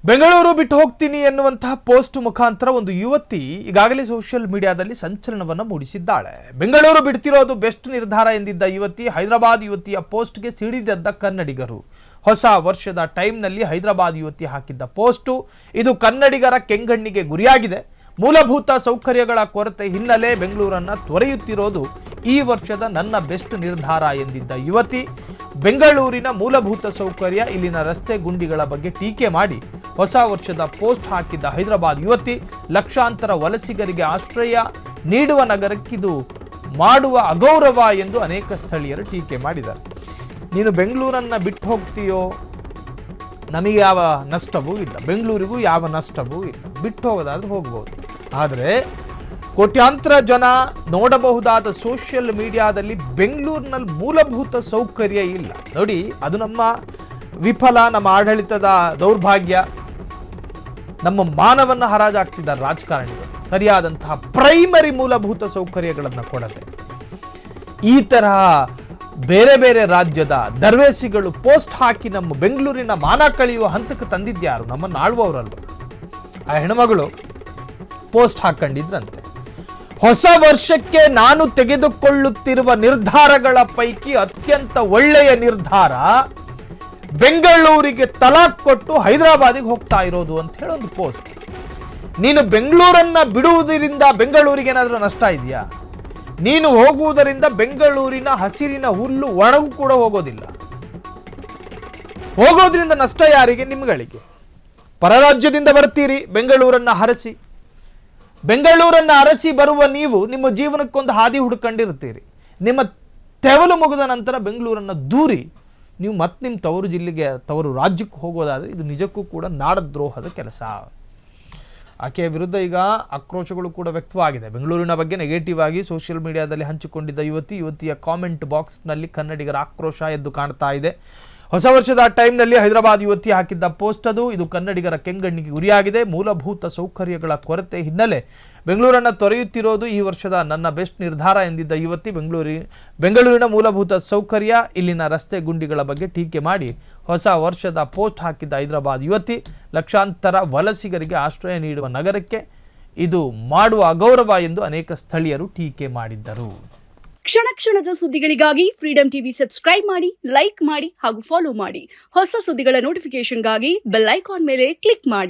ಬೆಂಗಳೂರು ಬಿಟ್ಟು ಹೋಗ್ತೀನಿ ಎನ್ನುವಂತಹ ಪೋಸ್ಟ್ ಮುಖಾಂತರ ಒಂದು ಯುವತಿ ಈಗಾಗಲೇ ಸೋಷಿಯಲ್ ಮೀಡಿಯಾದಲ್ಲಿ ಸಂಚಲನವನ್ನು ಮೂಡಿಸಿದ್ದಾಳೆ. ಬೆಂಗಳೂರು ಬಿಡ್ತಿರೋದು ಬೆಸ್ಟ್ ನಿರ್ಧಾರ ಎಂದಿದ್ದ ಯುವತಿ ಹೈದರಾಬಾದ್ ಯುವತಿಯ ಪೋಸ್ಟ್ಗೆ ಸಿಡಿದೆದ್ದ ಕನ್ನಡಿಗರು. ಹೊಸ ವರ್ಷದ ಟೈಮ್ನಲ್ಲಿ ಹೈದರಾಬಾದ್ ಯುವತಿ ಹಾಕಿದ್ದ ಪೋಸ್ಟು ಇದು ಕನ್ನಡಿಗರ ಕೆಂಗಣ್ಣಿಗೆ ಗುರಿಯಾಗಿದೆ. ಮೂಲಭೂತ ಸೌಕರ್ಯಗಳ ಕೊರತೆ ಹಿನ್ನೆಲೆ ಬೆಂಗಳೂರನ್ನು ತೊರೆಯುತ್ತಿರೋದು ಈ ವರ್ಷದ ನನ್ನ ಬೆಸ್ಟ್ ನಿರ್ಧಾರ ಎಂದಿದ್ದ ಯುವತಿ ಬೆಂಗಳೂರಿನ ಮೂಲಭೂತ ಸೌಕರ್ಯ, ಇಲ್ಲಿನ ರಸ್ತೆ ಗುಂಡಿಗಳ ಬಗ್ಗೆ ಟೀಕೆ ಮಾಡಿ ಹೊಸ ವರ್ಷದ ಪೋಸ್ಟ್ ಹಾಕಿದ್ದ ಹೈದರಾಬಾದ್ ಯುವತಿ ಲಕ್ಷಾಂತರ ವಲಸಿಗರಿಗೆ ಆಶ್ರಯ ನೀಡುವ ನಗರಕ್ಕಿದು ಮಾಡುವ ಅಗೌರವ ಎಂದು ಅನೇಕ ಸ್ಥಳೀಯರು ಟೀಕೆ ಮಾಡಿದ್ದಾರೆ. ನೀನು ಬೆಂಗಳೂರನ್ನು ಬಿಟ್ಟು ಹೋಗ್ತೀಯೋ, ನಮಗೆ ಯಾವ ನಷ್ಟವೂ ಇಲ್ಲ, ಬೆಂಗಳೂರಿಗೂ ಯಾವ ನಷ್ಟವೂ ಇಲ್ಲ, ಬಿಟ್ಟು ಹೋಗೋದಾದ್ರೆ ಹೋಗ್ಬೋದು. ಆದರೆ ಕೋಟ್ಯಾಂತರ ಜನ ನೋಡಬಹುದಾದ ಸೋಷಿಯಲ್ ಮೀಡಿಯಾದಲ್ಲಿ ಬೆಂಗಳೂರಿನಲ್ಲಿ ಮೂಲಭೂತ ಸೌಕರ್ಯ ಇಲ್ಲ ನೋಡಿ. ಅದು ನಮ್ಮ ವಿಫಲ, ನಮ್ಮ ಆಡಳಿತದ ದೌರ್ಭಾಗ್ಯ, ನಮ್ಮ ಮಾನವನ್ನು ಹರಾಜಾಗ್ತಿದ್ದಾರೆ ರಾಜಕಾರಣಿಗಳು. ಸರಿಯಾದಂತಹ ಪ್ರೈಮರಿ ಮೂಲಭೂತ ಸೌಕರ್ಯಗಳನ್ನು ಕೊಡದೆ ಈ ತರಹ ಬೇರೆ ಬೇರೆ ರಾಜ್ಯದ ದರ್ವೇಸಿಗಳು ಪೋಸ್ಟ್ ಹಾಕಿ ನಮ್ಮ ಬೆಂಗಳೂರಿನ ಮಾನ ಕಳೆಯುವ ಹಂತಕ್ಕೆ ತಂದಿದ್ಯಾರು? ನಮ್ಮನ್ನು ಆಳುವವರಲ್ವ. ಆ ಹೆಣ್ಮಗಳು ಪೋಸ್ಟ್ ಹಾಕೊಂಡಿದ್ರಂತೆ, ಹೊಸ ವರ್ಷಕ್ಕೆ ನಾನು ತೆಗೆದುಕೊಳ್ಳುತ್ತಿರುವ ನಿರ್ಧಾರಗಳ ಪೈಕಿ ಅತ್ಯಂತ ಒಳ್ಳೆಯ ನಿರ್ಧಾರ ಬೆಂಗಳೂರಿಗೆ ತಲಾಕ್ ಕೊಟ್ಟು ಹೈದರಾಬಾದಿಗೆ ಹೋಗ್ತಾ ಇರೋದು ಅಂತ ಹೇಳಿ ಒಂದು ಪೋಸ್ಟ್. ನೀನು ಬೆಂಗಳೂರನ್ನ ಬಿಡುವುದರಿಂದ ಬೆಂಗಳೂರಿಗೆ ಏನಾದರೂ ನಷ್ಟ ಇದೆಯಾ? ನೀನು ಹೋಗುವುದರಿಂದ ಬೆಂಗಳೂರಿನ ಹಸಿರಿನ ಹುಲ್ಲು ಒಣಗು ಕೂಡ ಹೋಗೋದಿಲ್ಲ. ಹೋಗೋದ್ರಿಂದ ನಷ್ಟ ಯಾರಿಗೆ? ನಿಮ್ಗಳಿಗೆ. ಪರರಾಜ್ಯದಿಂದ ಬರ್ತೀರಿ, ಬೆಂಗಳೂರನ್ನ ಹರಸಿ. ಬೆಂಗಳೂರನ್ನ ಅರಸಿ ಬರುವ ನೀವು ನಿಮ್ಮ ಜೀವನಕ್ಕೊಂದು ಹಾದಿ ಹುಡುಕೊಂಡಿರ್ತೀರಿ. ನಿಮ್ಮ ತೆವಲು ಮುಗಿದ ನಂತರ ಬೆಂಗಳೂರನ್ನು ದೂರಿ ನೀವು ಮತ್ತೆ ನಿಮ್ಮ ತವರು ಜಿಲ್ಲೆಗೆ, ತವರು ರಾಜ್ಯಕ್ಕೆ ಹೋಗೋದಾದರೆ ಇದು ನಿಜಕ್ಕೂ ಕೂಡ ನಾಡದ್ರೋಹದ ಕೆಲಸ. ಆಕೆಯ ವಿರುದ್ಧ ಈಗ ಆಕ್ರೋಶಗಳು ಕೂಡ ವ್ಯಕ್ತವಾಗಿದೆ. ಬೆಂಗಳೂರಿನ ಬಗ್ಗೆ ನೆಗೆಟಿವ್ ಆಗಿ ಸೋಷಿಯಲ್ ಮೀಡಿಯಾದಲ್ಲಿ ಹಂಚಿಕೊಂಡಿದ್ದ ಯುವತಿಯ ಕಾಮೆಂಟ್ ಬಾಕ್ಸ್ನಲ್ಲಿ ಕನ್ನಡಿಗರ ಆಕ್ರೋಶ ಎದ್ದು ಕಾಣ್ತಾ ಇದೆ. ಹೊಸ ವರ್ಷದ ಟೈಮ್ನಲ್ಲಿ ಹೈದರಾಬಾದ್ ಯುವತಿ ಹಾಕಿದ್ದ ಪೋಸ್ಟ್ ಅದು ಇದು ಕನ್ನಡಿಗರ ಕೆಂಗಣ್ಣಿಗೆ ಗುರಿಯಾಗಿದೆ. ಮೂಲಭೂತ ಸೌಕರ್ಯಗಳ ಕೊರತೆ ಹಿನ್ನೆಲೆ ಬೆಂಗಳೂರನ್ನು ತೊರೆಯುತ್ತಿರೋದು ಈ ವರ್ಷದ ನನ್ನ ಬೆಸ್ಟ್ ನಿರ್ಧಾರ ಎಂದಿದ್ದ ಯುವತಿ ಬೆಂಗಳೂರಿನ ಮೂಲಭೂತ ಸೌಕರ್ಯ, ಇಲ್ಲಿನ ರಸ್ತೆ ಗುಂಡಿಗಳ ಬಗ್ಗೆ ಟೀಕೆ ಮಾಡಿ ಹೊಸ ವರ್ಷದ ಪೋಸ್ಟ್ ಹಾಕಿದ್ದ ಹೈದರಾಬಾದ್ ಯುವತಿ ಲಕ್ಷಾಂತರ ವಲಸಿಗರಿಗೆ ಆಶ್ರಯ ನೀಡುವ ನಗರಕ್ಕೆ ಇದು ಮಾಡುವ ಅಗೌರವ ಎಂದು ಅನೇಕ ಸ್ಥಳೀಯರು ಟೀಕೆ ಮಾಡಿದ್ದರು. ಕ್ಷಣ ಕ್ಷಣದ ಸುದ್ದಿಗಳಿಗಾಗಿ ಫ್ರೀಡಂ ಟಿವಿ ಸಬ್ಸ್ಕ್ರೈಬ್ ಮಾಡಿ, ಲೈಕ್ ಮಾಡಿ ಹಾಗೂ ಫಾಲೋ ಮಾಡಿ. ಹೊಸ ಸುದ್ದಿಗಳ ನೋಟಿಫಿಕೇಶನ್ಗಾಗಿ ಬೆಲ್ ಐಕಾನ್ ಮೇಲೆ ಕ್ಲಿಕ್ ಮಾಡಿ.